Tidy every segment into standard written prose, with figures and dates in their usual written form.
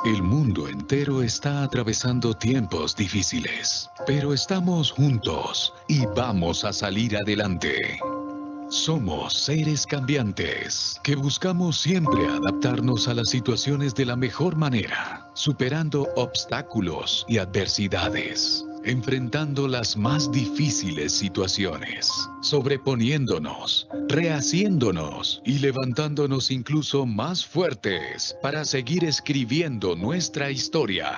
El mundo entero está atravesando tiempos difíciles, pero estamos juntos y vamos a salir adelante. Somos seres cambiantes que buscamos siempre adaptarnos a las situaciones de la mejor manera, superando obstáculos y adversidades, enfrentando las más difíciles situaciones, sobreponiéndonos, rehaciéndonos y levantándonos incluso más fuertes para seguir escribiendo nuestra historia.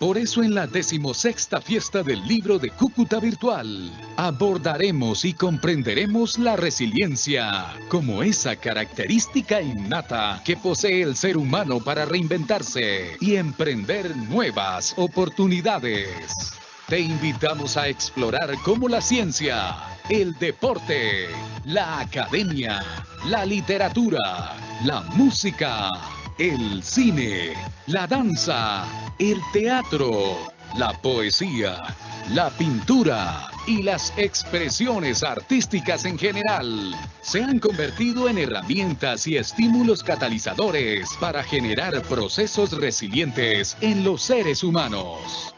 Por eso en la 16ª fiesta del libro de Cúcuta Virtual abordaremos y comprenderemos la resiliencia como esa característica innata que posee el ser humano para reinventarse y emprender nuevas oportunidades. Te invitamos a explorar cómo la ciencia, el deporte, la academia, la literatura, la música, el cine, la danza, el teatro, la poesía, la pintura y las expresiones artísticas en general se han convertido en herramientas y estímulos catalizadores para generar procesos resilientes en los seres humanos.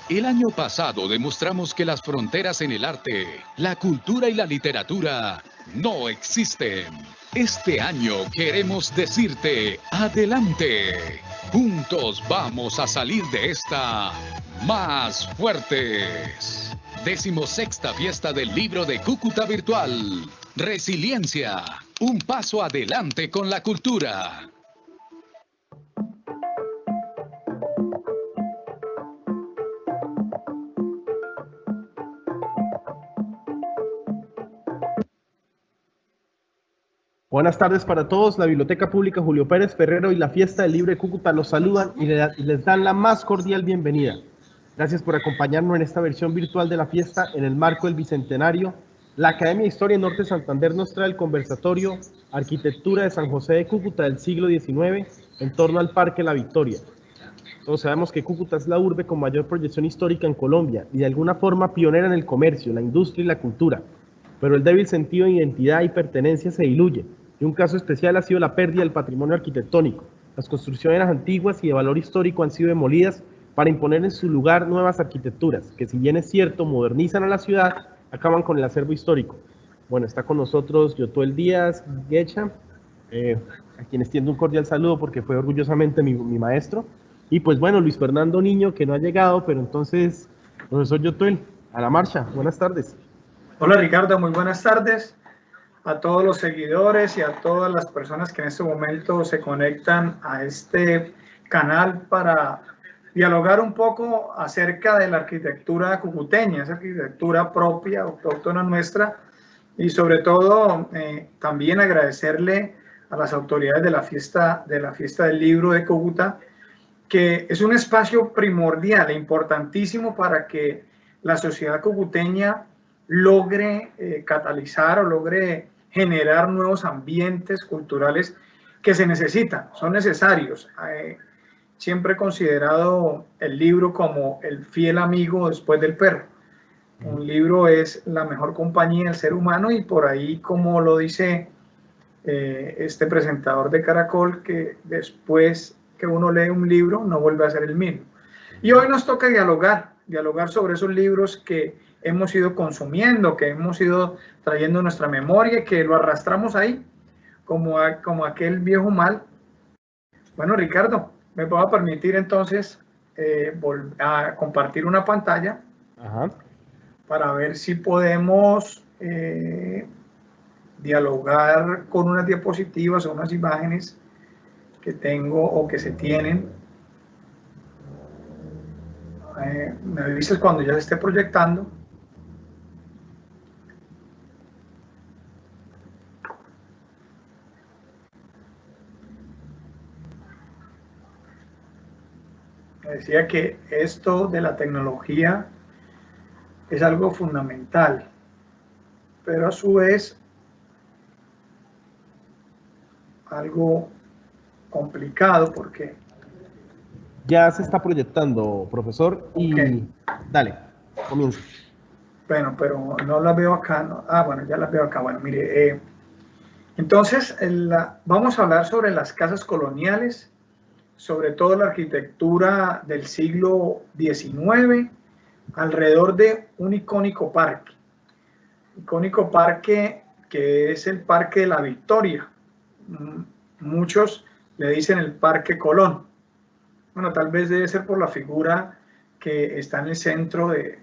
El año pasado demostramos que las fronteras en el arte, la cultura y la literatura no existen. Este año queremos decirte, adelante. Juntos vamos a salir de esta más fuertes. 16ª fiesta del libro de Cúcuta Virtual. Resiliencia. Un paso adelante con la cultura. Buenas tardes para todos. La Biblioteca Pública Julio Pérez Ferrero y la Fiesta del Libro de Cúcuta los saludan y les dan la más cordial bienvenida. Gracias por acompañarnos en esta versión virtual de la fiesta en el marco del Bicentenario. La Academia de Historia Norte Santander nos trae el conversatorio Arquitectura de San José de Cúcuta del siglo XIX en torno al Parque La Victoria. Todos sabemos que Cúcuta es la urbe con mayor proyección histórica en Colombia y de alguna forma pionera en el comercio, la industria y la cultura. Pero el débil sentido de identidad y pertenencia se diluye. Y un caso especial ha sido la pérdida del patrimonio arquitectónico. Las construcciones antiguas y de valor histórico han sido demolidas para imponer en su lugar nuevas arquitecturas, que si bien es cierto, modernizan a la ciudad, acaban con el acervo histórico. Bueno, está con nosotros Yotuel Díaz Guecha, a quien extiendo un cordial saludo porque fue orgullosamente mi maestro. Y pues bueno, Luis Fernando Niño, que no ha llegado, pero entonces, profesor Yotuel, a la marcha. Buenas tardes. Hola Ricardo, muy buenas tardes a todos los seguidores y a todas las personas que en este momento se conectan a este canal para dialogar un poco acerca de la arquitectura cucuteña, esa arquitectura propia, autóctona nuestra, y sobre todo también agradecerle a las autoridades de la fiesta del libro de Cúcuta, que es un espacio primordial e importantísimo para que la sociedad cucuteña logre catalizar o logre generar nuevos ambientes culturales que se necesitan, son necesarios. Siempre he considerado el libro como el fiel amigo después del perro. Un libro es la mejor compañía del ser humano y por ahí, como lo dice este presentador de Caracol, que después que uno lee un libro no vuelve a ser el mismo. Y hoy nos toca dialogar sobre esos libros que hemos ido consumiendo, que hemos ido trayendo a nuestra memoria, que lo arrastramos ahí, como aquel viejo mal. Bueno, Ricardo, ¿me va a permitir entonces a compartir una pantalla? Ajá. Para ver si podemos dialogar con unas diapositivas o unas imágenes que tengo o que se tienen. Me avisas cuando ya se esté proyectando. Me decía que esto de la tecnología es algo fundamental, pero a su vez algo complicado porque... Ya se está proyectando, profesor, y okay. Dale, comienza. Bueno, pero no la veo acá. No. Ah, bueno, ya la veo acá. Bueno, mire, entonces vamos a hablar sobre las casas coloniales, sobre todo la arquitectura del siglo XIX, alrededor de un icónico parque. Icónico parque que es el Parque de la Victoria. Muchos le dicen el Parque Colón. Bueno, tal vez debe ser por la figura que está en el centro de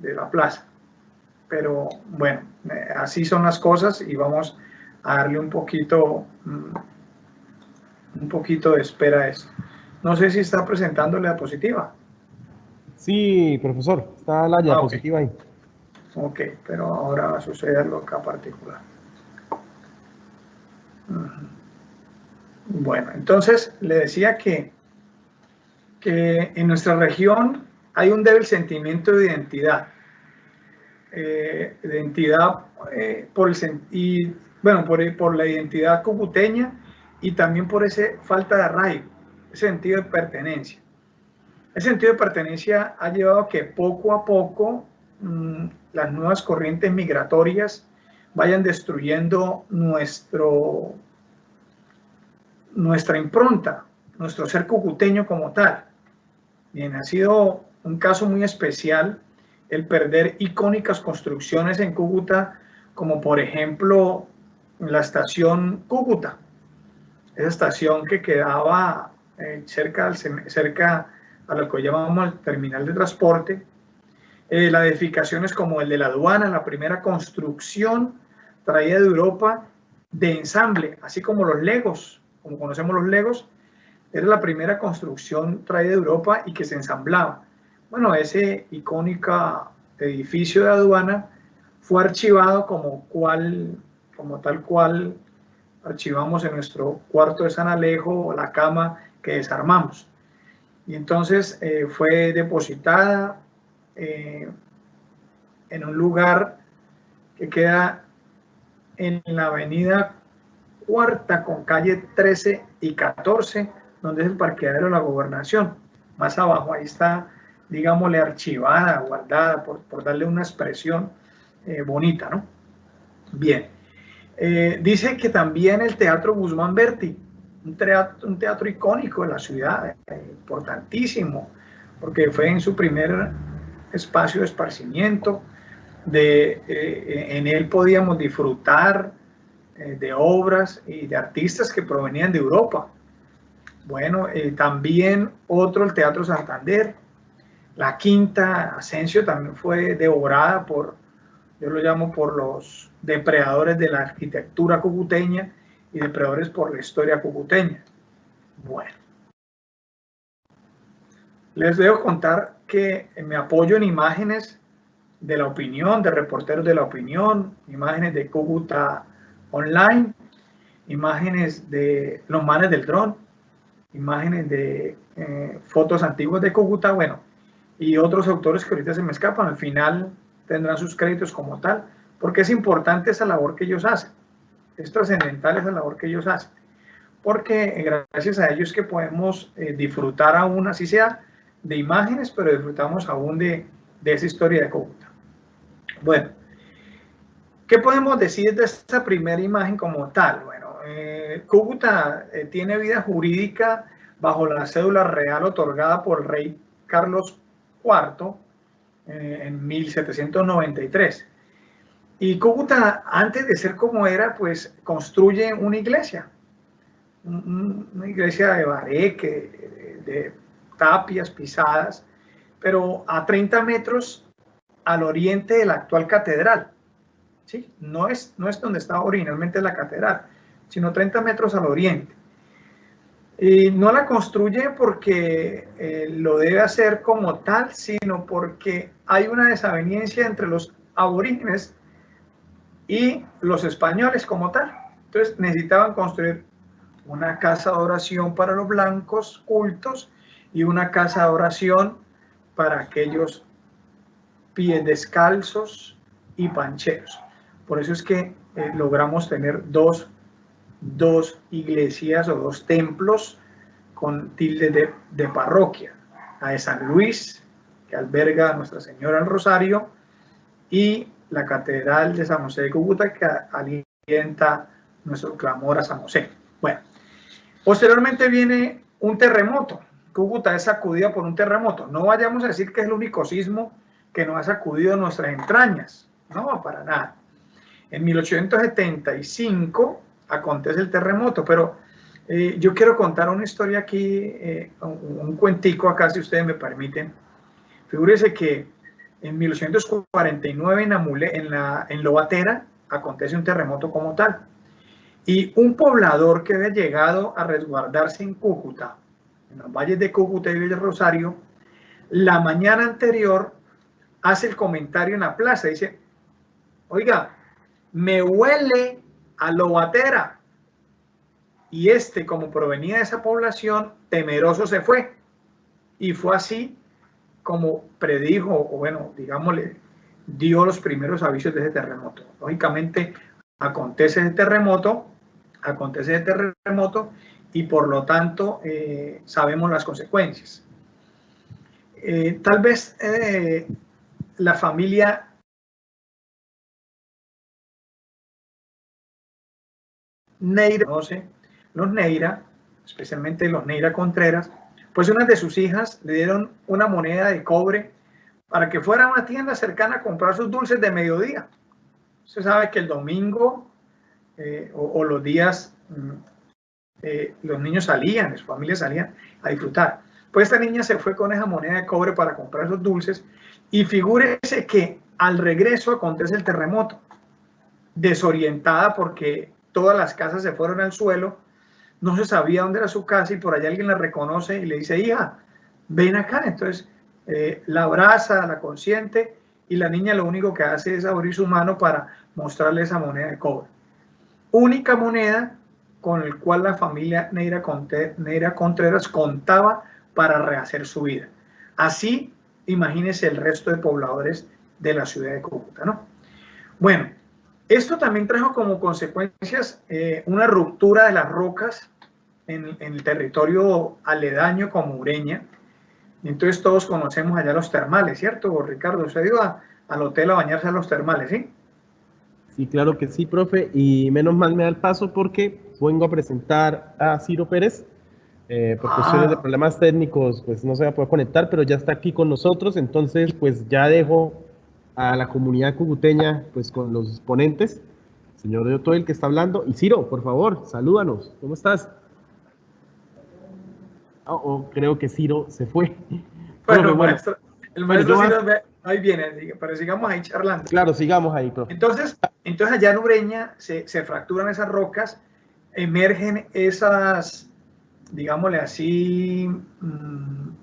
la plaza. Pero bueno, así son las cosas y vamos a darle un poquito de espera a eso. No sé si está presentando la diapositiva. Sí, profesor, está la diapositiva ahí. Ok, pero ahora va a suceder algo acá particular. Bueno, entonces le decía que en nuestra región hay un débil sentimiento de identidad. Por la identidad cucuteña y también por esa falta de arraigo, ese sentido de pertenencia. Ese sentido de pertenencia ha llevado a que poco a poco las nuevas corrientes migratorias vayan destruyendo nuestra impronta, nuestro ser cucuteño como tal. Bien, ha sido un caso muy especial el perder icónicas construcciones en Cúcuta, como por ejemplo la estación Cúcuta, esa estación que quedaba cerca a lo que llamamos el terminal de transporte. Las edificaciones como el de la aduana, la primera construcción traída de Europa de ensamble, así como los Legos, como conocemos los Legos, era la primera construcción traída de Europa y que se ensamblaba. Bueno, ese icónico edificio de aduana fue archivado como tal cual archivamos en nuestro cuarto de San Alejo la cama que desarmamos. Y entonces fue depositada en un lugar que queda en la avenida Cuarta con calle 13 y 14, donde es el parqueadero de la Gobernación. Más abajo, ahí está, digámosle, archivada, guardada, por darle una expresión bonita, ¿no? Bien. Dice que también el Teatro Guzmán Berti, un teatro icónico de la ciudad, importantísimo, porque fue en su primer espacio de esparcimiento. En él podíamos disfrutar de obras y de artistas que provenían de Europa. Bueno, también otro, el Teatro Santander. La Quinta Asensio también fue devorada yo lo llamo por los depredadores de la arquitectura cucuteña y depredadores por la historia cucuteña. Bueno, les debo contar que me apoyo en imágenes de La Opinión, de reporteros de La Opinión, imágenes de Cúcuta Online, imágenes de los manes del dron, imágenes de fotos antiguas de Cúcuta, bueno, y otros autores que ahorita se me escapan. Al final tendrán sus créditos como tal, porque es importante esa labor que ellos hacen, es trascendental esa labor que ellos hacen, porque gracias a ellos que podemos disfrutar aún, así sea de imágenes, pero disfrutamos aún de esa historia de Cúcuta. Bueno, ¿qué podemos decir de esta primera imagen como tal? Bueno, Cúcuta tiene vida jurídica bajo la cédula real otorgada por el rey Carlos IV en 1793. Y Cúcuta, antes de ser como era, pues construye una iglesia de bareque, de tapias pisadas, pero a 30 metros al oriente de la actual catedral. ¿Sí? No es donde estaba originalmente la catedral, sino 30 metros al oriente. Y no la construye porque lo debe hacer como tal, sino porque hay una desaveniencia entre los aborígenes y los españoles como tal. Entonces necesitaban construir una casa de oración para los blancos cultos y una casa de oración para aquellos pies descalzos y pancheros. Por eso es que logramos tener dos iglesias o dos templos con tilde de parroquia. La de San Luis, que alberga a Nuestra Señora del Rosario, y la Catedral de San José de Cúcuta, que alienta nuestro clamor a San José. Bueno, posteriormente viene un terremoto. Cúcuta es sacudida por un terremoto. No vayamos a decir que es el único sismo que nos ha sacudido nuestras entrañas. No, para nada. En 1875 acontece el terremoto, pero yo quiero contar una historia aquí, un cuentico acá, si ustedes me permiten. Figúrese que en 1849 en Lobatera acontece un terremoto como tal. Y un poblador que había llegado a resguardarse en Cúcuta, en los valles de Cúcuta y Villa Rosario, la mañana anterior hace el comentario en la plaza, dice, oiga, me huele a Lobatera. Y como provenía de esa población, temeroso se fue. Y fue así como predijo, o bueno, digámosle, dio los primeros avisos de ese terremoto. Lógicamente, acontece ese terremoto, y por lo tanto sabemos las consecuencias. Tal vez la familia Neira, no sé, los Neira, especialmente los Neira Contreras, pues una de sus hijas le dieron una moneda de cobre para que fuera a una tienda cercana a comprar sus dulces de mediodía. Usted sabe que el domingo o los días los niños salían, las familias salían a disfrutar. Pues esta niña se fue con esa moneda de cobre para comprar esos dulces y figúrese que al regreso acontece el terremoto, desorientada porque todas las casas se fueron al suelo, no se sabía dónde era su casa y por allá alguien la reconoce y le dice, hija, ven acá. Entonces la abraza, la consiente y la niña lo único que hace es abrir su mano para mostrarle esa moneda de cobre. Única moneda con la cual la familia Neira Contreras contaba para rehacer su vida. Así, imagínense el resto de pobladores de la ciudad de Cúcuta, ¿no? Bueno, esto también trajo como consecuencias una ruptura de las rocas en el territorio aledaño como Ureña. Entonces todos conocemos allá los termales, ¿cierto, Ricardo? Usted iba al hotel a bañarse a los termales, ¿sí? Sí, claro que sí, profe, y menos mal me da el paso porque vengo a presentar a Ciro Pérez. Por cuestiones de problemas técnicos, pues no se va a poder conectar, pero ya está aquí con nosotros, entonces pues ya dejo a la comunidad cucuteña pues con los ponentes, señor Otto, el que está hablando, y Ciro, por favor, salúdanos, ¿cómo estás? Creo que Ciro se fue. Bueno, maestro, el maestro Ciro ahí viene, pero sigamos ahí charlando. Claro, sigamos ahí, profe. Entonces allá en Ureña se fracturan esas rocas, emergen esas, digámosle así,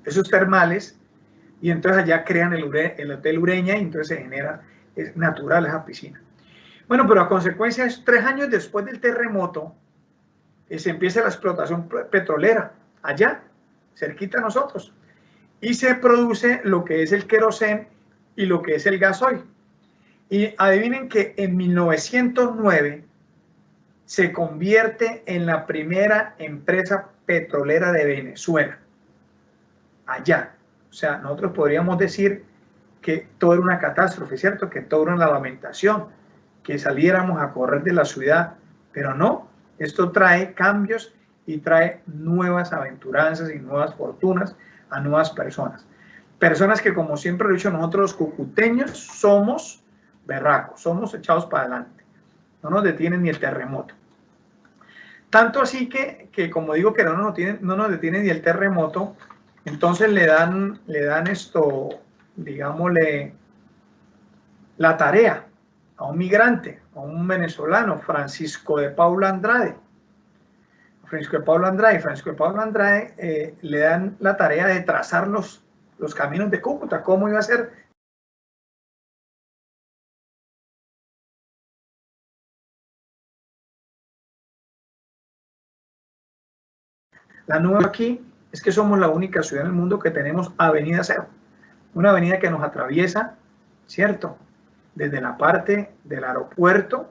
esos termales, y entonces allá crean el Hotel Ureña y entonces se genera, es natural esa piscina. Bueno, pero a consecuencia de 3 años después del terremoto, se empieza la explotación petrolera allá, cerquita a nosotros, y se produce lo que es el querosén y lo que es el gasoil. Y adivinen que en 1909 se convierte en la primera empresa petrolera de Venezuela, allá. O sea, nosotros podríamos decir que todo era una catástrofe, ¿cierto? Que todo era una lamentación, que saliéramos a correr de la ciudad, pero no, esto trae cambios y trae nuevas aventuranzas y nuevas fortunas a nuevas personas. Personas que, como siempre lo he dicho, nosotros los cucuteños somos berracos, somos echados para adelante, no nos detiene ni el terremoto. Tanto así que como digo que no nos detiene ni el terremoto, entonces le dan esto, digámosle, la tarea a un migrante, a un venezolano, Francisco de Paula Andrade. Francisco de Paula Andrade le dan la tarea de trazar los caminos de Cúcuta, cómo iba a ser. La nueva aquí es que somos la única ciudad en el mundo que tenemos Avenida Cero, una avenida que nos atraviesa, ¿cierto? Desde la parte del aeropuerto,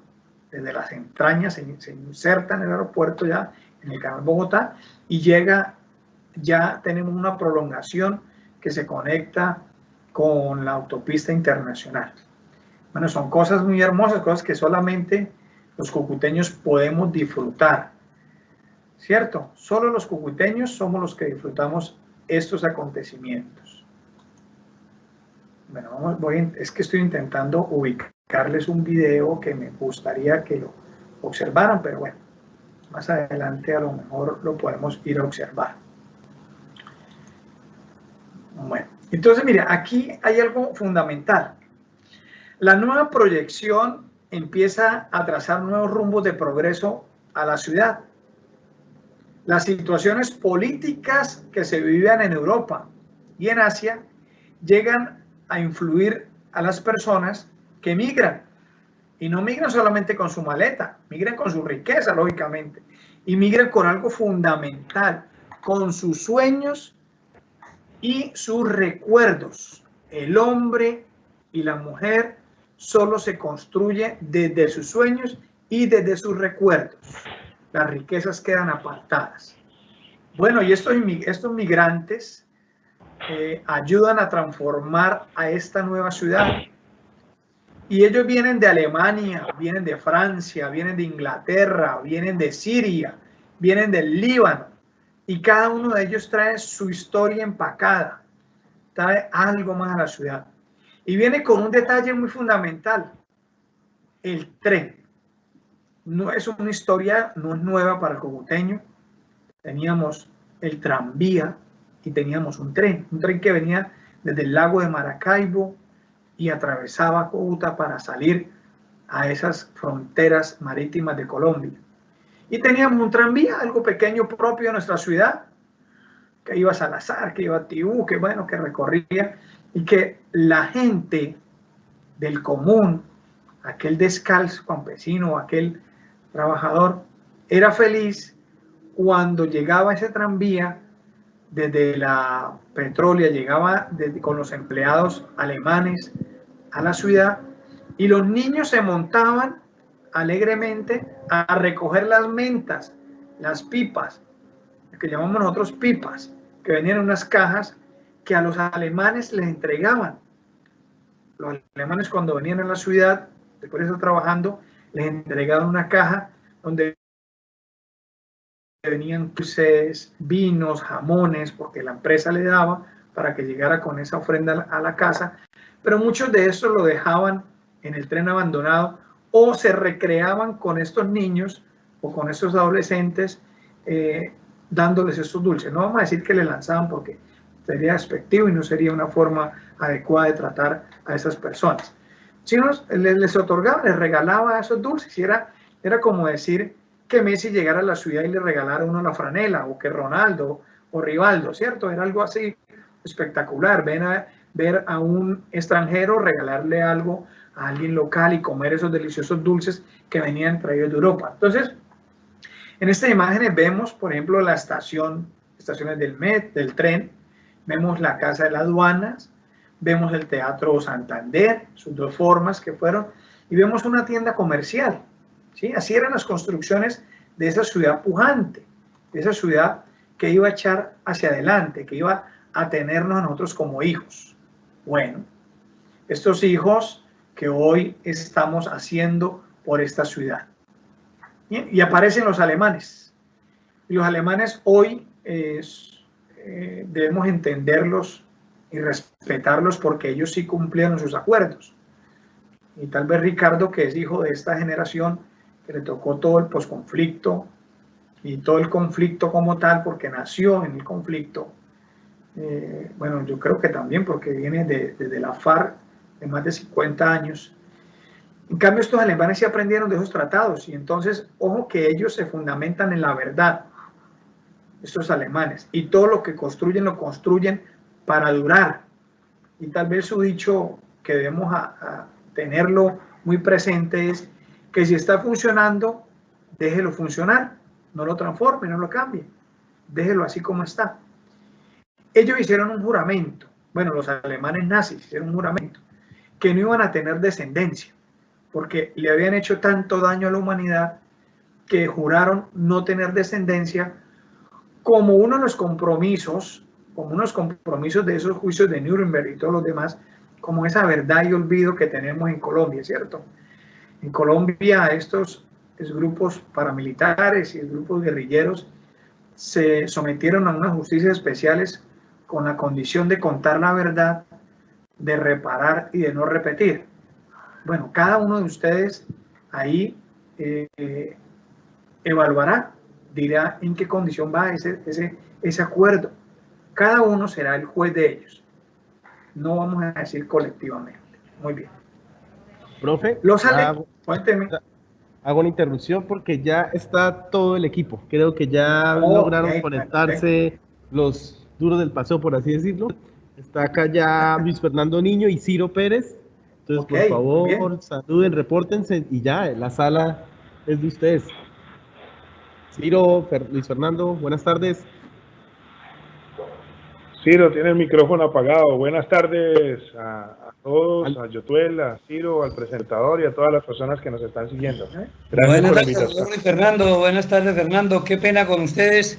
desde las entrañas, se inserta en el aeropuerto ya, en el Canal Bogotá, y llega, ya tenemos una prolongación que se conecta con la autopista internacional. Bueno, son cosas muy hermosas, cosas que solamente los cucuteños podemos disfrutar. ¿cierto? Solo los cucuteños somos los que disfrutamos estos acontecimientos. Bueno, es que estoy intentando ubicarles un video que me gustaría que lo observaran, pero bueno, más adelante a lo mejor lo podemos ir a observar. Bueno, entonces mira, aquí hay algo fundamental. La nueva proyección empieza a trazar nuevos rumbos de progreso a la ciudad. Las situaciones políticas que se vivían en Europa y en Asia llegan a influir a las personas que migran. Y no migran solamente con su maleta, migran con su riqueza, lógicamente. Y migran con algo fundamental, con sus sueños y sus recuerdos. El hombre y la mujer solo se construye desde sus sueños y desde sus recuerdos. Las riquezas quedan apartadas. Bueno, y estos migrantes ayudan a transformar a esta nueva ciudad. Y ellos vienen de Alemania, vienen de Francia, vienen de Inglaterra, vienen de Siria, vienen del Líbano. Y cada uno de ellos trae su historia empacada, trae algo más a la ciudad. Y viene con un detalle muy fundamental, el tren. No es una historia, no es nueva para el cocuteño. Teníamos el tranvía y teníamos un tren que venía desde el lago de Maracaibo y atravesaba Cúcuta para salir a esas fronteras marítimas de Colombia. Y teníamos un tranvía, algo pequeño propio de nuestra ciudad, que iba a Salazar, que iba a Tibú, que bueno, que recorría, y que la gente del común, aquel descalzo campesino, aquel trabajador, era feliz cuando llegaba ese tranvía desde la Petrolia, llegaba con los empleados alemanes a la ciudad y los niños se montaban alegremente a recoger las mentas, las pipas, que llamamos nosotros pipas, que venían en unas cajas que a los alemanes les entregaban. Los alemanes cuando venían a la ciudad, después de estar trabajando, les entregaban una caja donde venían dulces, vinos, jamones, porque la empresa le daba para que llegara con esa ofrenda a la casa, pero muchos de estos lo dejaban en el tren abandonado o se recreaban con estos niños o con estos adolescentes dándoles estos dulces. No vamos a decir que le lanzaban porque sería despectivo y no sería una forma adecuada de tratar a esas personas. Sino les otorgaba, les regalaba esos dulces y era como decir que Messi llegara a la ciudad y le regalara uno la franela, o que Ronaldo o Rivaldo, ¿cierto? Era algo así espectacular, ver a un extranjero regalarle algo a alguien local y comer esos deliciosos dulces que venían traídos de Europa. Entonces, en estas imágenes vemos, por ejemplo, la estaciones del tren, vemos la Casa de las Aduanas, vemos el Teatro Santander, sus dos formas que fueron, y vemos una tienda comercial. ¿Sí? Así eran las construcciones de esa ciudad pujante, de esa ciudad que iba a echar hacia adelante, que iba a tenernos a nosotros como hijos. Bueno, estos hijos que hoy estamos haciendo por esta ciudad. Bien, y aparecen los alemanes. Y los alemanes hoy debemos entenderlos y respetarlos porque ellos sí cumplieron sus acuerdos. Y tal vez Ricardo, que es hijo de esta generación, que le tocó todo el posconflicto y todo el conflicto como tal, porque nació en el conflicto. Bueno, yo creo que también porque viene desde la FARC de más de 50 años. En cambio, estos alemanes sí aprendieron de esos tratados y entonces, ojo que ellos se fundamentan en la verdad, estos alemanes, y todo lo que construyen, lo construyen para durar. Y tal vez su dicho que debemos tenerlo muy presente es que si está funcionando, déjelo funcionar, no lo transforme, no lo cambie, déjelo así como está. Ellos hicieron un juramento, bueno, los alemanes nazis hicieron un juramento, que no iban a tener descendencia, porque le habían hecho tanto daño a la humanidad que juraron no tener descendencia como uno de los compromisos, de esos juicios de Nuremberg y todos los demás, como esa verdad y olvido que tenemos en Colombia, ¿cierto? En Colombia estos grupos paramilitares y grupos guerrilleros se sometieron a unas justicias especiales con la condición de contar la verdad, de reparar y de no repetir. Bueno, cada uno de ustedes ahí evaluará, dirá en qué condición va ese acuerdo. Cada uno será el juez de ellos. No vamos a decir colectivamente. Muy bien. Profe, cuénteme. Hago una interrupción porque ya está todo el equipo. Creo que ya lograron conectarse los duros del paseo, por así decirlo. Está acá ya Luis Fernando Niño y Ciro Pérez. Entonces, por favor, saluden, repórtense y ya, la sala es de ustedes. Ciro, Luis Fernando, buenas tardes. Ciro, tiene el micrófono apagado. Buenas tardes a todos, a Yotuel, a Ciro, al presentador y a todas las personas que nos están siguiendo. Gracias por la invitación. Fernando, buenas tardes, Fernando. Qué pena con ustedes.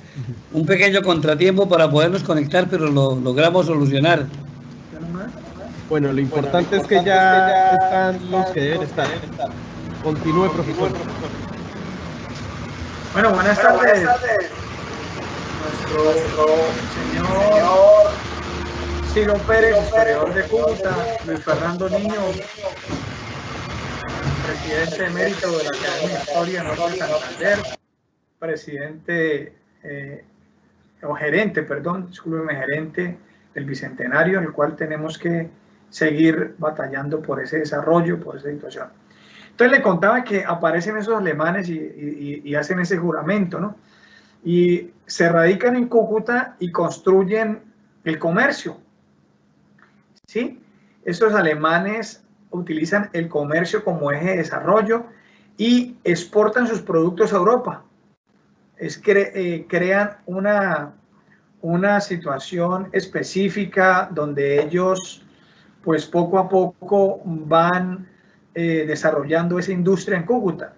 Un pequeño contratiempo para podernos conectar, pero lo logramos solucionar. Bueno, lo importante es que ya están los que deben estar. Continúe, profesor. Bueno, buenas tardes. Nuestro señor Ciro Pérez, historiador de Cúcuta, Luis Fernando Niño, presidente emérito de la Academia de Historia Norte de Santander, presidente gerente del Bicentenario, en el cual tenemos que seguir batallando por ese desarrollo, por esa situación. Entonces le contaba que aparecen esos alemanes y hacen ese juramento, ¿no? Y se radican en Cúcuta y construyen el comercio, ¿sí? Esos alemanes utilizan el comercio como eje de desarrollo y exportan sus productos a Europa. Crean una situación específica donde ellos, pues poco a poco van desarrollando esa industria en Cúcuta.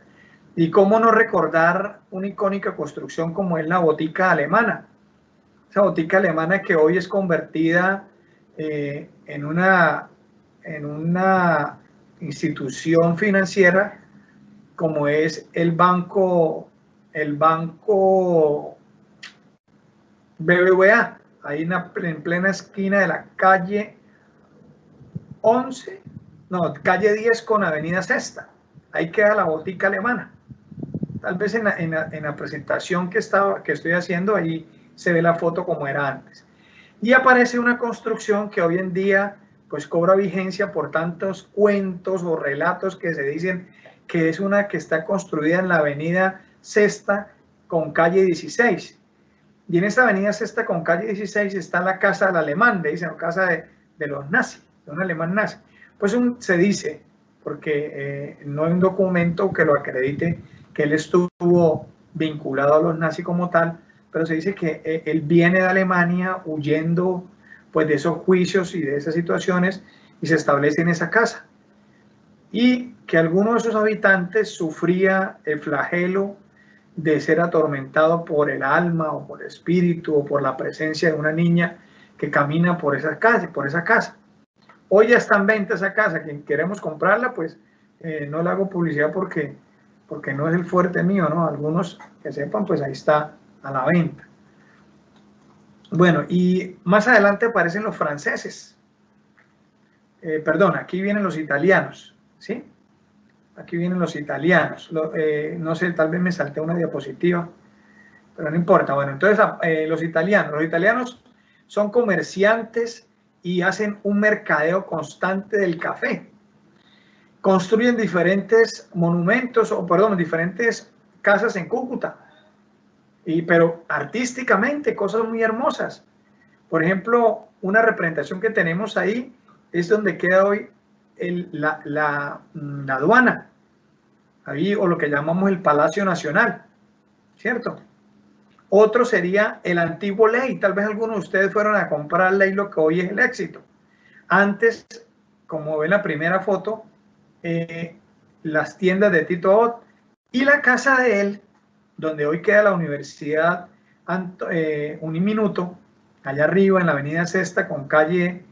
Y cómo no recordar una icónica construcción como es la botica alemana. Esa botica alemana que hoy es convertida en una institución financiera como es el banco BBVA, ahí en plena esquina de la calle 10 con avenida Sexta. Ahí queda la botica alemana. Tal vez en la presentación que estoy haciendo, ahí se ve la foto como era antes. Y aparece una construcción que hoy en día pues cobra vigencia por tantos cuentos o relatos que se dicen que es una que está construida en la avenida Sexta con calle 16. Y en esta avenida Sexta con calle 16 está la casa del alemán, le dicen, casa de los nazis, de un alemán nazi. Pues se dice, porque no hay un documento que lo acredite, que él estuvo vinculado a los nazis como tal, pero se dice que él viene de Alemania huyendo pues de esos juicios y de esas situaciones y se establece en esa casa. Y que alguno de esos habitantes sufría el flagelo de ser atormentado por el alma o por el espíritu o por la presencia de una niña que camina por esa casa. Hoy ya está en venta esa casa. Quien queremos comprarla, pues no le hago publicidad porque no es el fuerte mío, ¿no? Algunos que sepan, pues ahí está a la venta. Bueno, y más adelante aparecen los franceses. Perdón, aquí vienen los italianos, ¿sí? Aquí vienen los italianos. No sé, tal vez me salté una diapositiva, pero no importa. Bueno, entonces los italianos son comerciantes y hacen un mercadeo constante del café. Construyen diferentes monumentos, diferentes casas en Cúcuta, pero artísticamente, cosas muy hermosas. Por ejemplo, una representación que tenemos ahí es donde queda hoy la aduana, ahí, o lo que llamamos el Palacio Nacional, ¿cierto? Otro sería el antiguo Ley. Tal vez algunos de ustedes fueron a comprar Ley, lo que hoy es el Éxito. Antes, como ven la primera foto, las tiendas de Tito Ott y la casa de él, donde hoy queda la Universidad Uniminuto, allá arriba en la avenida Sexta con calle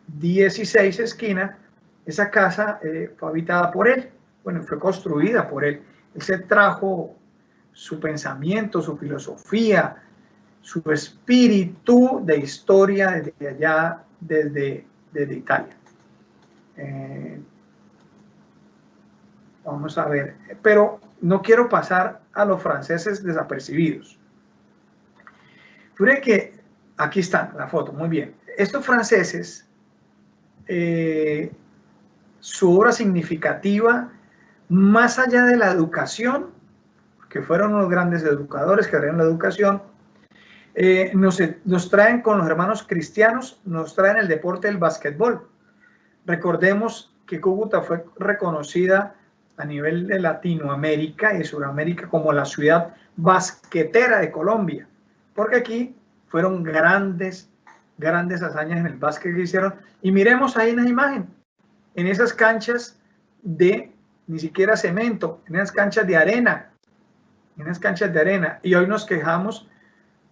16 esquina. Esa casa fue habitada por él, bueno, fue construida por él. Él se trajo su pensamiento, su filosofía, su espíritu de historia desde allá, desde Italia. Vamos a ver, pero no quiero pasar a los franceses desapercibidos. Fíjate que aquí está la foto, muy bien. Estos franceses, su obra significativa, más allá de la educación, que fueron unos grandes educadores que abrieron la educación, nos traen con los hermanos cristianos, nos traen el deporte del básquetbol. Recordemos que Cúcuta fue reconocida a nivel de Latinoamérica y Sudamérica como la ciudad basquetera de Colombia, porque aquí fueron grandes hazañas en el básquet que hicieron. Y miremos ahí en la imagen, en esas canchas de ni siquiera cemento, en esas canchas de arena, y hoy nos quejamos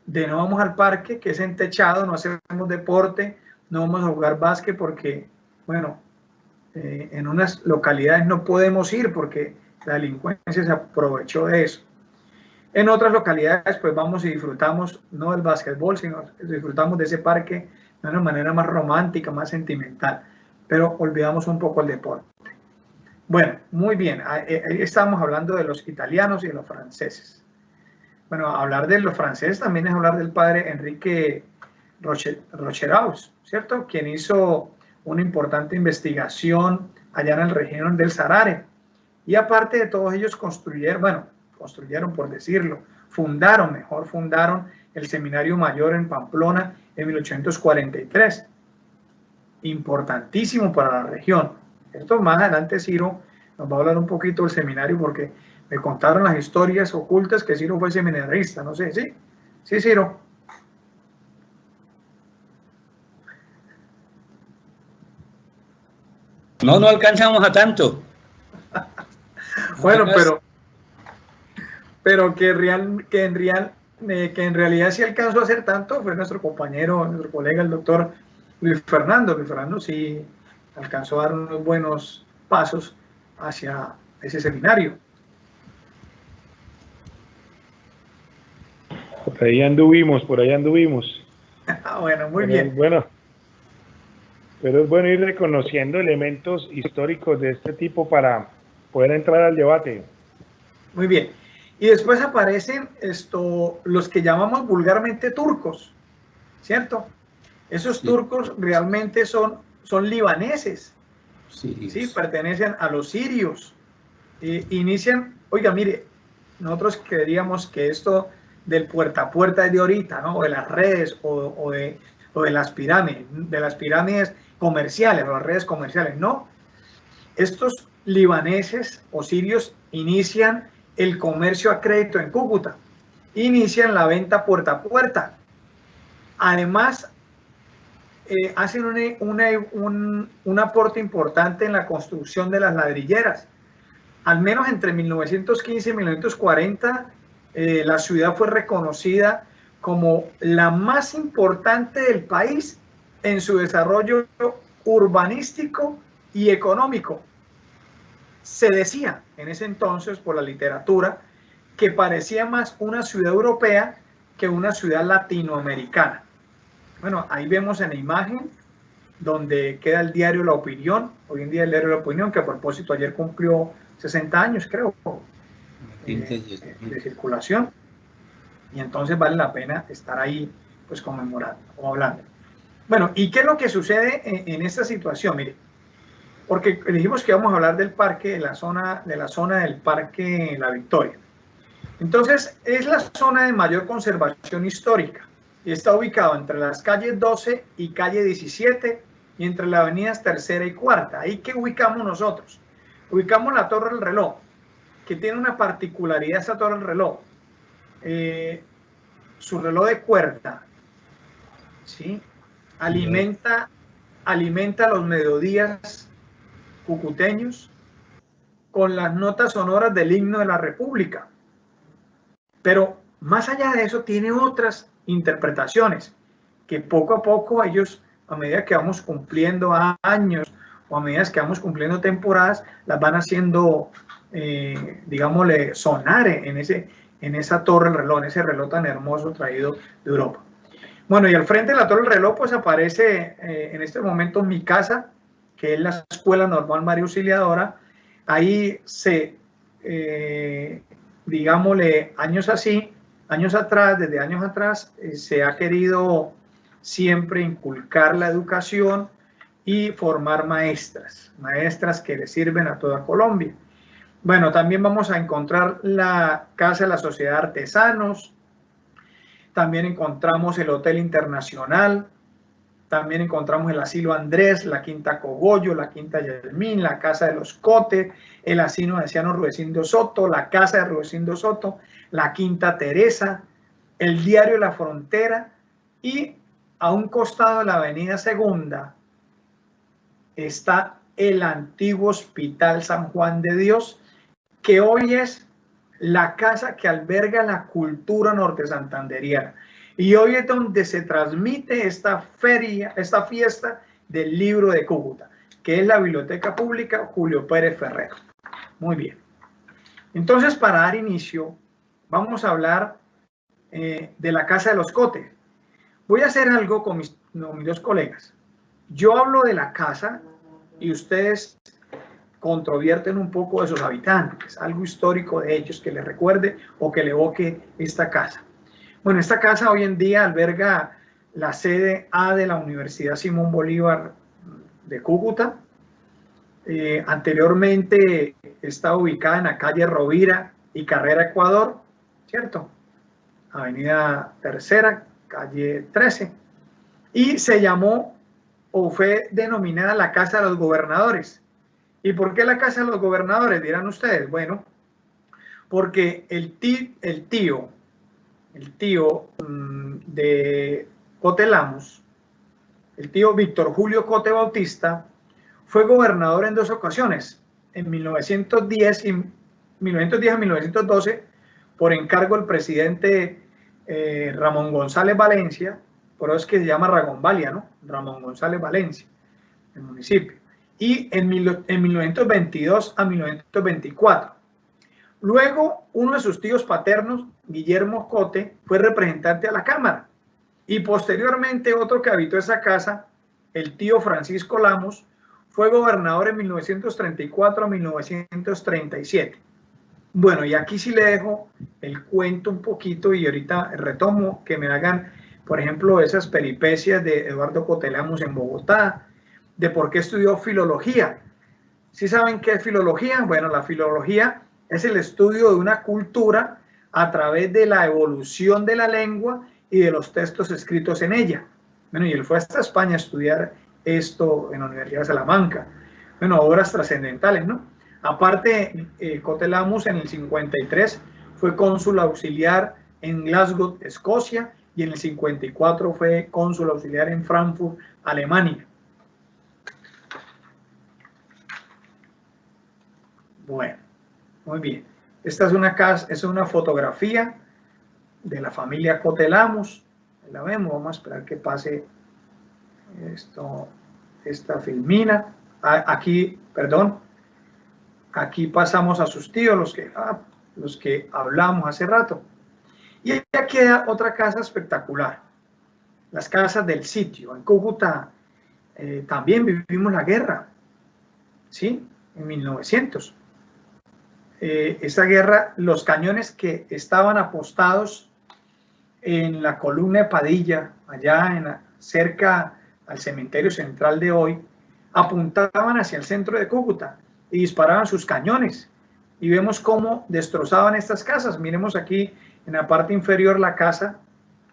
de no vamos al parque, que es entechado, no hacemos deporte, no vamos a jugar básquet porque, bueno, en unas localidades no podemos ir porque la delincuencia se aprovechó de eso. En otras localidades pues vamos y disfrutamos no del básquetbol, sino disfrutamos de ese parque de una manera más romántica, más sentimental, pero olvidamos un poco el deporte. Bueno, muy bien, ahí estamos hablando de los italianos y de los franceses. Bueno, hablar de los franceses también es hablar del padre Enrique Rocheraus, ¿cierto? Quien hizo una importante investigación allá en el región del Sarare. Y aparte de todos ellos construyeron por decirlo, fundaron el Seminario Mayor en Pamplona en 1843. Importantísimo para la región. Esto más adelante Ciro nos va a hablar un poquito del seminario porque me contaron las historias ocultas que Ciro fue seminarista, no sé, ¿sí? Sí, Ciro. No alcanzamos a tanto. Bueno, pero que en realidad sí alcanzó a hacer tanto fue nuestro compañero, nuestro colega, el doctor Luis Fernando. Luis Fernando sí alcanzó a dar unos buenos pasos hacia ese seminario. Por ahí anduvimos. Bueno, muy bien. Bueno, pero es bueno ir reconociendo elementos históricos de este tipo para poder entrar al debate. Muy bien. Y después aparecen los que llamamos vulgarmente turcos, ¿cierto? Esos turcos realmente son libaneses, sí, pertenecen a los sirios. Inician, oiga, mire, nosotros creeríamos que esto del puerta a puerta es de ahorita, ¿no? O de las redes o de las pirámides comerciales, o las redes comerciales, no. Estos libaneses o sirios inician el comercio a crédito en Cúcuta, inician la venta puerta a puerta. Además, hacen un aporte importante en la construcción de las ladrilleras. Al menos entre 1915 y 1940, la ciudad fue reconocida como la más importante del país en su desarrollo urbanístico y económico. Se decía en ese entonces por la literatura que parecía más una ciudad europea que una ciudad latinoamericana. Bueno, ahí vemos en la imagen donde queda el diario La Opinión, hoy en día el diario La Opinión, que a propósito ayer cumplió 60 años, creo, de circulación. Y entonces vale la pena estar ahí, pues, conmemorando o hablando. Bueno, ¿y qué es lo que sucede en esta situación? Mire, porque dijimos que vamos a hablar del parque, de la zona del Parque La Victoria. Entonces, es la zona de mayor conservación histórica y está ubicado entre las calles 12 y calle 17 y entre las avenidas Tercera y Cuarta. ¿Ahí qué ubicamos nosotros? Ubicamos la Torre del Reloj, que tiene una particularidad esa Torre del Reloj. Su reloj de cuerda, ¿sí? Alimenta los mediodías cucuteños con las notas sonoras del himno de la República. Pero más allá de eso tiene otras interpretaciones que poco a poco ellos, a medida que vamos cumpliendo años o a medida que vamos cumpliendo temporadas, las van haciéndole sonar en en esa torre del reloj, en ese reloj tan hermoso traído de Europa. Bueno, y al frente de la torre del reloj pues aparece en este momento mi casa, que es la Escuela Normal María Auxiliadora. Ahí digámosle, desde años atrás, se ha querido siempre inculcar la educación y formar maestras que le sirven a toda Colombia. Bueno, también vamos a encontrar la Casa de la Sociedad de Artesanos, también encontramos el Hotel Internacional, también encontramos el Asilo Andrés, la Quinta Cogollo, la Quinta Yelmín, la Casa de los Cotes, el Asilo de Ancianos Rudecindo Soto, la Casa de Rudecindo Soto, la Quinta Teresa, el Diario La Frontera, y a un costado de la Avenida Segunda está el antiguo Hospital San Juan de Dios, que hoy es la casa que alberga la cultura norte santanderiana. Y hoy es donde se transmite esta fiesta del libro de Cúcuta, que es la Biblioteca Pública Julio Pérez Ferrero. Muy bien. Entonces, para dar inicio, vamos a hablar de la Casa de los Cotes. Voy a hacer algo con mis dos colegas. Yo hablo de la casa y ustedes controvierten un poco de sus habitantes, algo histórico de ellos que les recuerde o que le evoque esta casa. Bueno, esta casa hoy en día alberga la sede A de la Universidad Simón Bolívar de Cúcuta. Anteriormente estaba ubicada en la calle Rovira y Carrera Ecuador, ¿cierto? Avenida Tercera, calle 13. Y se llamó o fue denominada la Casa de los Gobernadores. ¿Y por qué la Casa de los Gobernadores? Dirán ustedes. Bueno, porque el tío de Cote Lamos, el tío Víctor Julio Cote Bautista, fue gobernador en dos ocasiones, en 1910 a 1912, por encargo del presidente Ramón González Valencia, por eso es que se llama Ragonvalia, ¿no? Ramón González Valencia, el municipio. Y en 1922 a 1924. Luego, uno de sus tíos paternos, Guillermo Cote, fue representante a la Cámara. Y posteriormente, otro que habitó esa casa, el tío Francisco Lamos, fue gobernador en 1934 a 1937. Bueno, y aquí sí le dejo el cuento un poquito y ahorita retomo que me hagan, por ejemplo, esas peripecias de Eduardo Cote Lamos en Bogotá, de por qué estudió filología. ¿Sí saben qué es filología? Bueno, la filología es el estudio de una cultura a través de la evolución de la lengua y de los textos escritos en ella. Bueno, y él fue hasta España a estudiar esto en la Universidad de Salamanca. Bueno, obras trascendentales, ¿no? Aparte, Cote Lamos en el 53 fue cónsul auxiliar en Glasgow, Escocia, y en el 54 fue cónsul auxiliar en Frankfurt, Alemania. Bueno, muy bien. Esta es una casa, es una fotografía de la familia Cote Lamos. La vemos, vamos a esperar que pase esta filmina. Aquí, perdón, aquí pasamos a sus tíos, los que hablamos hace rato. Y ya queda otra casa espectacular, las casas del sitio. En Cúcuta también vivimos la guerra, ¿sí? En 1900. Esa guerra, los cañones que estaban apostados en la columna de Padilla, allá cerca al cementerio central de hoy, apuntaban hacia el centro de Cúcuta y disparaban sus cañones. Y vemos cómo destrozaban estas casas. Miremos aquí en la parte inferior la casa,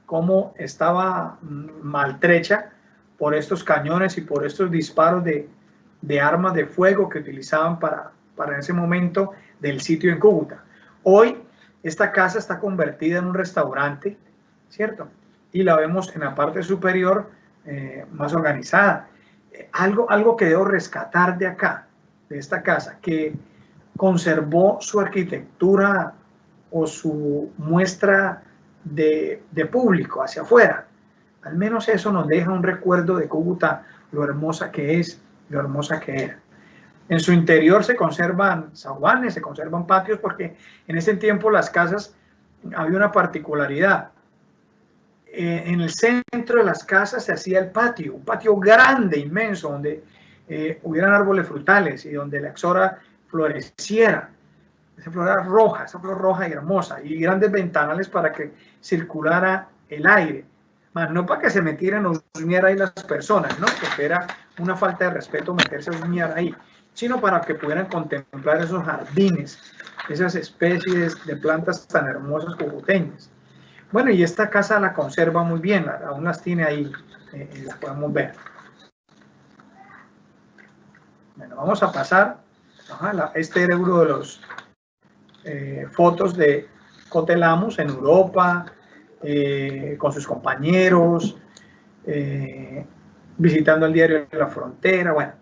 cómo estaba maltrecha por estos cañones y por estos disparos de armas de fuego que utilizaban para en ese momento del sitio en Cúcuta. Hoy esta casa está convertida en un restaurante, ¿cierto? Y la vemos en la parte superior más organizada. Algo que debo rescatar de acá, de esta casa, que conservó su arquitectura o su muestra de público hacia afuera. Al menos eso nos deja un recuerdo de Cúcuta, lo hermosa que es, lo hermosa que era. En su interior se conservan zaguanes, se conservan patios, porque en ese tiempo las casas había una particularidad. En el centro de las casas se hacía el patio, un patio grande, inmenso, donde hubieran árboles frutales y donde la axora floreciera. Esa flor era roja, esa flor roja y hermosa, y grandes ventanales para que circulara el aire, más no para que se metieran o husmear ahí las personas, ¿no? Porque era una falta de respeto meterse a husmear ahí, sino para que pudieran contemplar esos jardines, esas especies de plantas tan hermosas cucuteñas. Bueno, y esta casa la conserva muy bien, aún las tiene ahí, las podemos ver. Bueno, vamos a pasar. Este era uno de los fotos de Cotelamus en Europa, con sus compañeros, visitando el diario de la frontera. Bueno,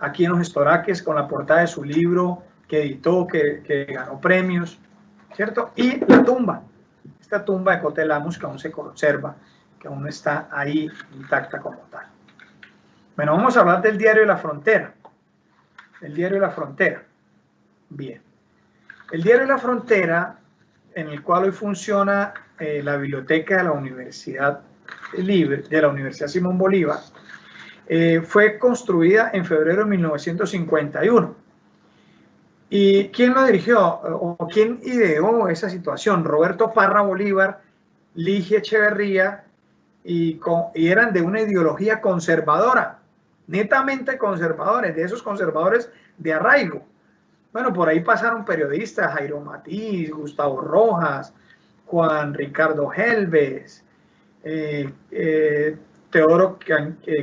aquí en los estoraques con la portada de su libro que editó, que ganó premios, ¿cierto? Y la tumba, esta tumba de Cotelamus que aún se conserva, que aún está ahí intacta como tal. Bueno, vamos a hablar del diario de la frontera. El diario de la frontera. Bien. El diario de la frontera, en el cual hoy funciona la biblioteca de la Universidad Libre, de la Universidad Simón Bolívar, fue construida en febrero de 1951. ¿Y quién lo dirigió o quién ideó esa situación? Roberto Parra Bolívar, Ligia Echeverría, y eran de una ideología conservadora, netamente conservadores, de esos conservadores de arraigo. Bueno, por ahí pasaron periodistas, Jairo Matiz, Gustavo Rojas, Juan Ricardo Helves, Teodoro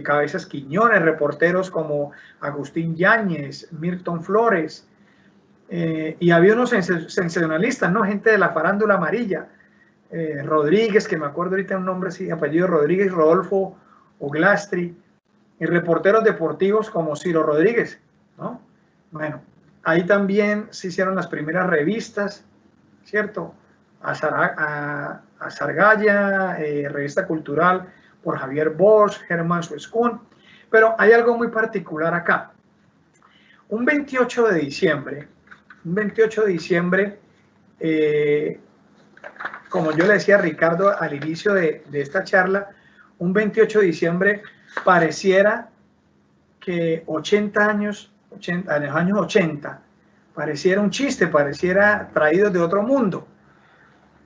Cabezas Quiñones, reporteros como Agustín Yáñez, Milton Flores, y había unos sensacionalistas, ¿no? Gente de la farándula amarilla, Rodríguez, que me acuerdo ahorita un nombre así, apellido Rodríguez, Rodolfo Oglastri, y reporteros deportivos como Ciro Rodríguez, ¿no? Bueno, ahí también se hicieron las primeras revistas, ¿cierto? Azargaya, revista cultural por Javier Bosch, Germán Suescún, pero hay algo muy particular acá. Un 28 de diciembre, como yo le decía a Ricardo al inicio de esta charla, un 28 de diciembre pareciera que 80 años, en los años 80, pareciera un chiste, pareciera traído de otro mundo.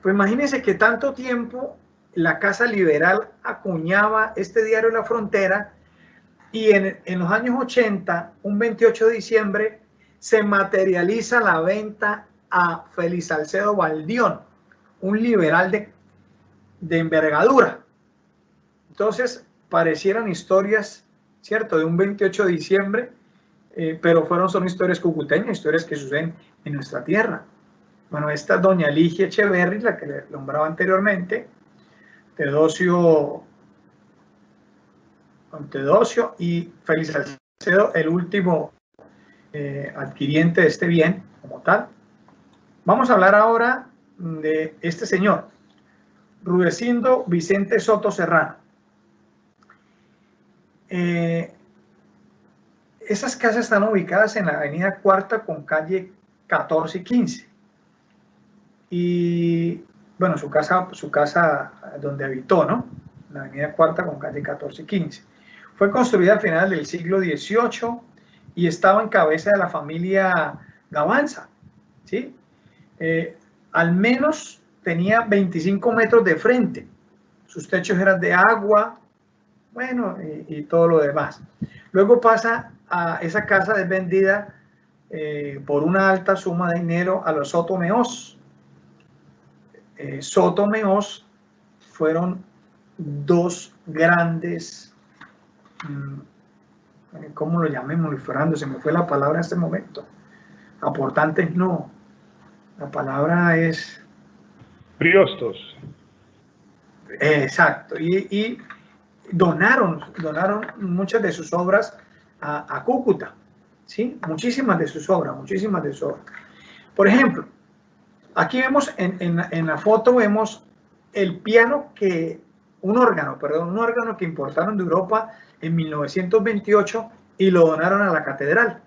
Pues imagínense que tanto tiempo la Casa Liberal acuñaba este diario La Frontera y en los años 80, un 28 de diciembre, se materializa la venta a Félix Salcedo Baldión, un liberal de envergadura. Entonces, parecieran historias, ¿cierto?, de un 28 de diciembre, pero son historias cucuteñas, historias que suceden en nuestra tierra. Bueno, esta doña Ligia Echeverry, la que le nombraba anteriormente, Teodosio y Félix Salcedo, el último adquiriente de este bien como tal. Vamos a hablar ahora de este señor, Rudecindo Vicente Soto Serrano. Esas casas están ubicadas en la avenida Cuarta con calle 14 y 15. Y bueno, su casa donde habitó, ¿no? La avenida Cuarta con calle 14 y 15. Fue construida a finales del siglo XVIII y estaba en cabeza de la familia Gavanza, ¿sí? Al menos tenía 25 metros de frente. Sus techos eran de agua, bueno, y todo lo demás. Luego pasa a esa casa, es vendida por una alta suma de dinero a los Soto Meós. Soto Meós fueron dos grandes, ¿cómo lo llamemos, Fernando? Se me fue la palabra en este momento. Aportantes no. La palabra es... Priostos. Exacto. Y donaron muchas de sus obras a Cúcuta, ¿sí? Muchísimas de sus obras. Por ejemplo, aquí vemos en la foto, vemos el piano un órgano que importaron de Europa en 1928 y lo donaron a la catedral.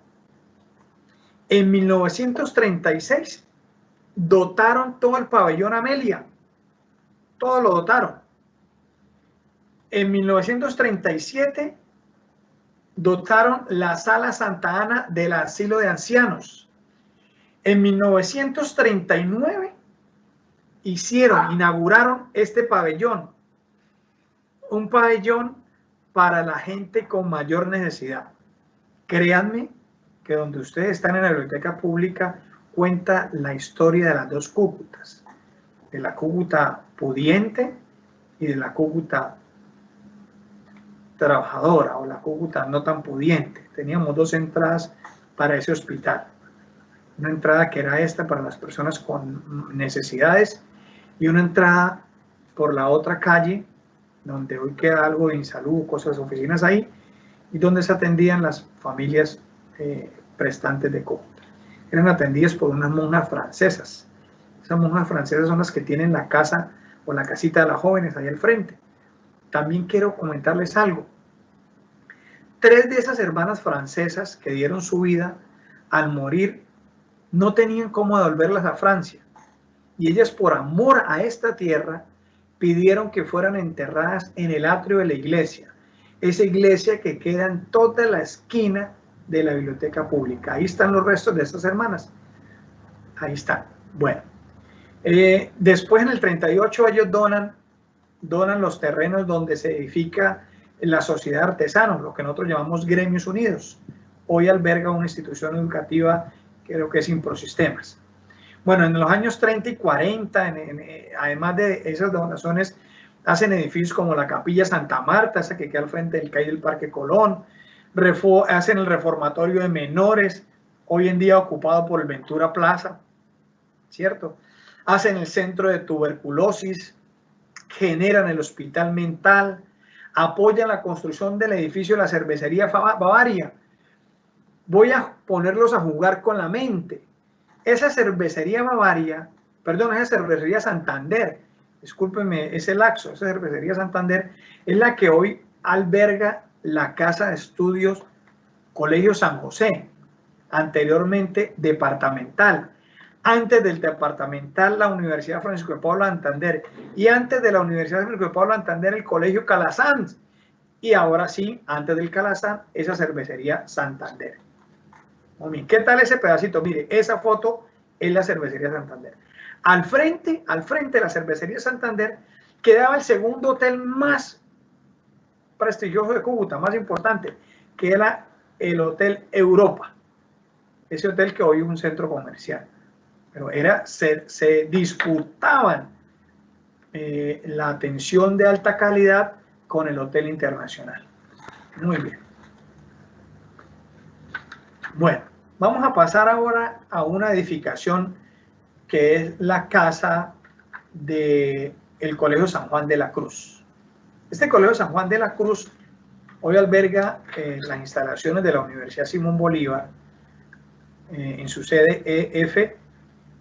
En 1936 dotaron todo el pabellón Amelia, todo lo dotaron. En 1937 dotaron la Sala Santa Ana del Asilo de Ancianos. En 1939 inauguraron este pabellón, un pabellón para la gente con mayor necesidad. Créanme que donde ustedes están en la biblioteca pública cuenta la historia de las dos Cúcutas, de la Cúcuta pudiente y de la Cúcuta trabajadora o la Cúcuta no tan pudiente. Teníamos dos entradas para ese hospital. Una entrada que era esta para las personas con necesidades y una entrada por la otra calle donde hoy queda algo de Insalud, cosas, oficinas ahí, y donde se atendían las familias prestantes de Cúcuta. Eran atendidas por unas monjas francesas. Esas monjas francesas son las que tienen la casa o la casita de las jóvenes ahí al frente. También quiero comentarles algo. 3 de esas hermanas francesas que dieron su vida, al morir, no tenían cómo devolverlas a Francia. Y ellas, por amor a esta tierra, pidieron que fueran enterradas en el atrio de la iglesia. Esa iglesia que queda en toda la esquina de la biblioteca pública. Ahí están los restos de estas hermanas. Ahí están. Bueno. Después, en el 38, ellos donan los terrenos donde se edifica la Sociedad de Artesanos, lo que nosotros llamamos Gremios Unidos. Hoy alberga una institución educativa, creo que es Improsistemas. Bueno, en los años 30 y 40, además de esas donaciones, hacen edificios como la Capilla Santa Marta, esa que queda al frente del CAI del Parque Colón, hacen el reformatorio de menores, hoy en día ocupado por el Ventura Plaza, ¿cierto? Hacen el centro de tuberculosis, generan el hospital mental, apoyan la construcción del edificio de la cervecería Bavaria. Voy a ponerlos a jugar con la mente. Esa cervecería Bavaria, perdón, esa cervecería Santander, discúlpenme ese lapso, esa cervecería Santander es la que hoy alberga la Casa de Estudios Colegio San José, anteriormente departamental. Antes del departamental, la Universidad Francisco de Paula Santander, y antes de la Universidad Francisco de Paula Santander, el Colegio Calazán, y ahora sí, antes del Calazán, esa cervecería Santander. Muy bien, ¿qué tal ese pedacito? Mire, esa foto es la cervecería Santander. Al frente de la cervecería Santander, quedaba el segundo hotel más prestigioso de Cúcuta, más importante, que era el Hotel Europa. Ese hotel que hoy es un centro comercial. Pero se disputaban la atención de alta calidad con el Hotel Internacional. Muy bien. Bueno, vamos a pasar ahora a una edificación que es la casa del Colegio San Juan de la Cruz. Este Colegio San Juan de la Cruz hoy alberga las instalaciones de la Universidad Simón Bolívar en su sede EF.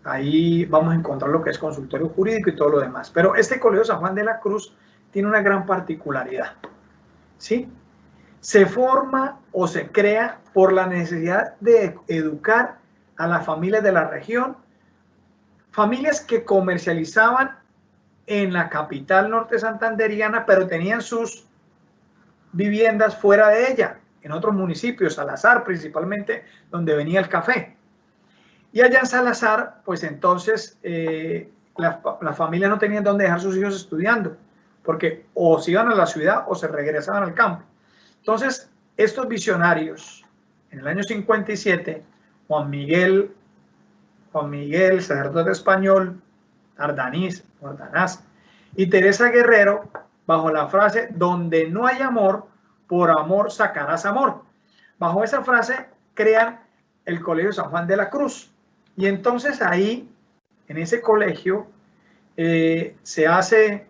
Ahí vamos a encontrar lo que es consultorio jurídico y todo lo demás. Pero este Colegio San Juan de la Cruz tiene una gran particularidad, ¿sí? Se forma o se crea por la necesidad de educar a las familias de la región, familias que comercializaban en la capital norte santanderiana, pero tenían sus viviendas fuera de ella, en otros municipios, Salazar principalmente, donde venía el café. Y allá en Salazar, pues entonces la familia no tenía dónde dejar sus hijos estudiando, porque o se iban a la ciudad o se regresaban al campo. Entonces, estos visionarios, en el año 57, Juan Miguel, sacerdote español, Ardanaz, y Teresa Guerrero, bajo la frase, donde no hay amor, por amor sacarás amor. Bajo esa frase, crean el Colegio San Juan de la Cruz. Y entonces ahí, en ese colegio, se hace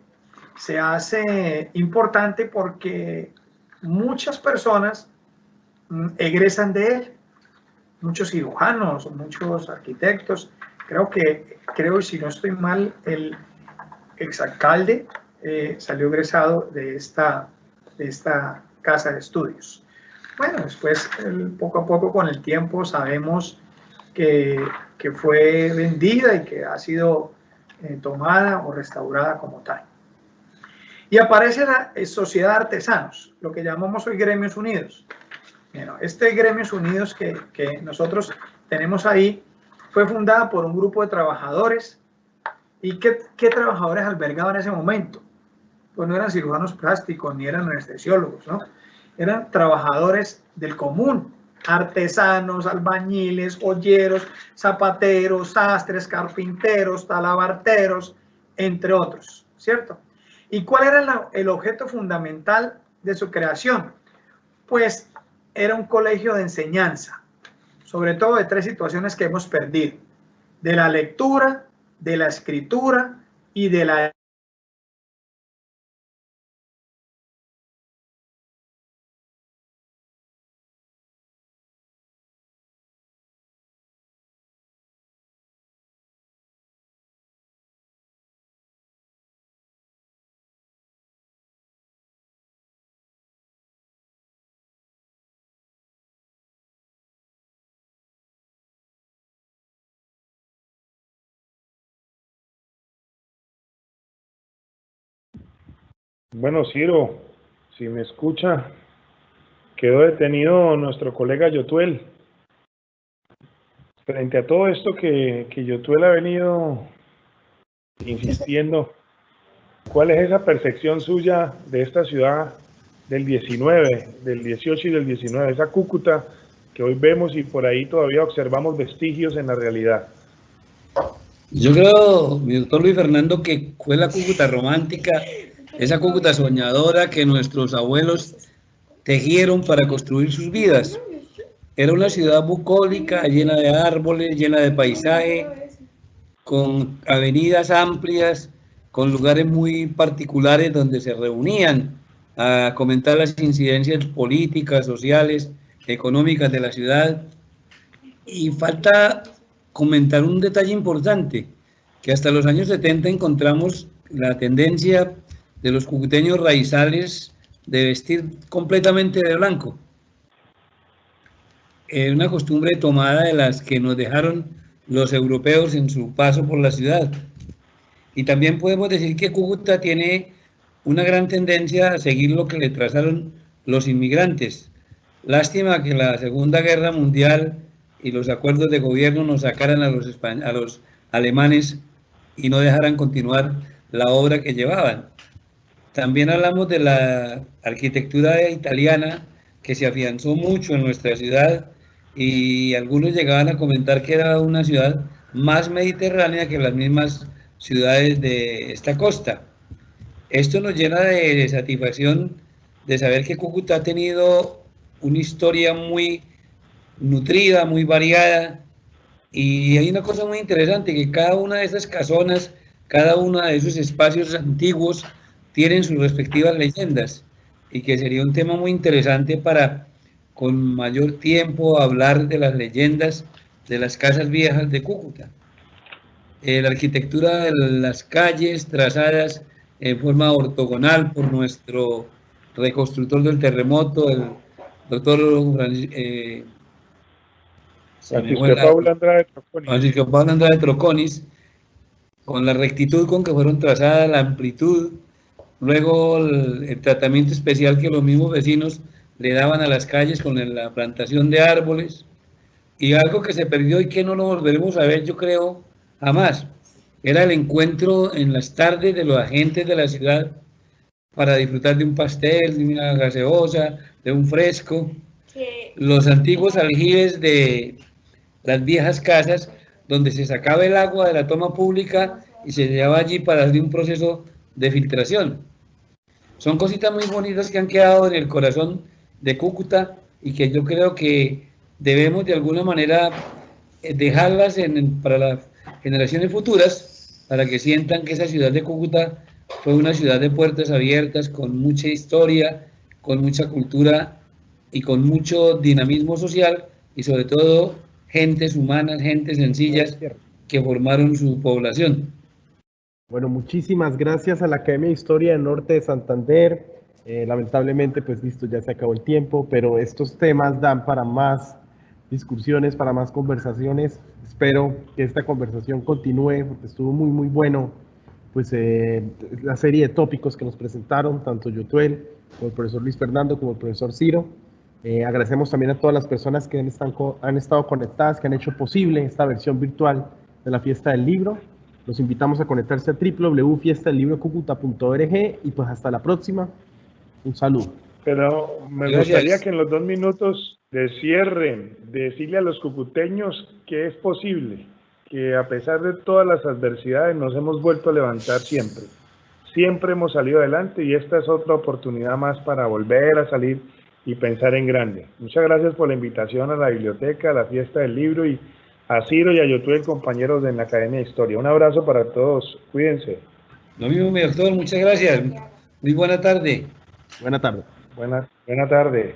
importante porque muchas personas egresan de él, muchos cirujanos, muchos arquitectos. Creo, si no estoy mal, el exalcalde salió egresado de esta casa de estudios. Bueno, después, poco a poco, con el tiempo, sabemos que que fue vendida y que ha sido tomada o restaurada como tal. Y aparece la Sociedad de Artesanos, lo que llamamos hoy Gremios Unidos. Bueno, este Gremios Unidos que nosotros tenemos ahí fue fundada por un grupo de trabajadores. ¿Y qué trabajadores albergaban en ese momento? Pues no eran cirujanos plásticos ni eran anestesiólogos, ¿no? Eran trabajadores del común, artesanos, albañiles, olleros, zapateros, sastres, carpinteros, talabarteros, entre otros, ¿cierto? ¿Y cuál era el objeto fundamental de su creación? Pues era un colegio de enseñanza, sobre todo de tres situaciones que hemos perdido: de la lectura, de la escritura y de la... Bueno, Ciro, si me escucha, quedó detenido nuestro colega Yotuel. Frente a todo esto que Yotuel ha venido insistiendo, ¿cuál es esa percepción suya de esta ciudad del 19, del 18 y del 19, esa Cúcuta que hoy vemos y por ahí todavía observamos vestigios en la realidad? Yo creo, mi doctor Luis Fernando, que fue la Cúcuta romántica, esa Cúcuta soñadora que nuestros abuelos tejieron para construir sus vidas. Era una ciudad bucólica, llena de árboles, llena de paisaje, con avenidas amplias, con lugares muy particulares donde se reunían a comentar las incidencias políticas, sociales, económicas de la ciudad. Y falta comentar un detalle importante, que hasta los años 70 encontramos la tendencia de los cucuteños raizales de vestir completamente de blanco. Una costumbre tomada de las que nos dejaron los europeos en su paso por la ciudad. Y también podemos decir que Cúcuta tiene una gran tendencia a seguir lo que le trazaron los inmigrantes. Lástima que la Segunda Guerra Mundial y los acuerdos de gobierno nos sacaran a los alemanes y no dejaran continuar la obra que llevaban. También hablamos de la arquitectura italiana, que se afianzó mucho en nuestra ciudad, y algunos llegaban a comentar que era una ciudad más mediterránea que las mismas ciudades de esta costa. Esto nos llena de satisfacción de saber que Cúcuta ha tenido una historia muy nutrida, muy variada, y hay una cosa muy interesante, que cada una de esas casonas, cada uno de esos espacios antiguos tienen sus respectivas leyendas, y que sería un tema muy interesante para con mayor tiempo hablar de las leyendas de las casas viejas de Cúcuta. La arquitectura de las calles trazadas en forma ortogonal por nuestro reconstructor del terremoto, el doctor Francisco Pablo Andrade Troconis, con la rectitud con que fueron trazadas, la amplitud, luego el tratamiento especial que los mismos vecinos le daban a las calles con la plantación de árboles, y algo que se perdió y que no lo volveremos a ver, yo creo, jamás, era el encuentro en las tardes de los agentes de la ciudad para disfrutar de un pastel, de una gaseosa, de un fresco. Los antiguos aljibes de las viejas casas, donde se sacaba el agua de la toma pública y se llevaba allí para hacer un proceso de filtración. Son cositas muy bonitas que han quedado en el corazón de Cúcuta y que yo creo que debemos de alguna manera dejarlas para las generaciones futuras, para que sientan que esa ciudad de Cúcuta fue una ciudad de puertas abiertas, con mucha historia, con mucha cultura y con mucho dinamismo social, y sobre todo gentes humanas, gentes sencillas que formaron su población. Bueno, muchísimas gracias a la Academia de Historia del Norte de Santander. Lamentablemente, pues listo, ya se acabó el tiempo, pero estos temas dan para más discusiones, para más conversaciones. Espero que esta conversación continúe porque estuvo muy, muy bueno. Pues la serie de tópicos que nos presentaron, tanto Yotuel, como el profesor Luis Fernando, como el profesor Ciro. Agradecemos también a todas las personas que han estado conectadas, que han hecho posible esta versión virtual de la Fiesta del Libro. Los invitamos a conectarse a www.fiestadelibrocucuta.org y pues hasta la próxima. Un saludo. Pero me gustaría que en los 2 minutos de cierre, decirle a los cucuteños que es posible, que a pesar de todas las adversidades nos hemos vuelto a levantar siempre. Siempre hemos salido adelante y esta es otra oportunidad más para volver a salir y pensar en grande. Muchas gracias por la invitación a la biblioteca, a la Fiesta del Libro y a Ciro y a Yotuel, compañeros de la Academia de Historia. Un abrazo para todos. Cuídense. Lo mismo, mi doctor. Muchas gracias. Muy buena tarde. Buena tarde. Buena tarde.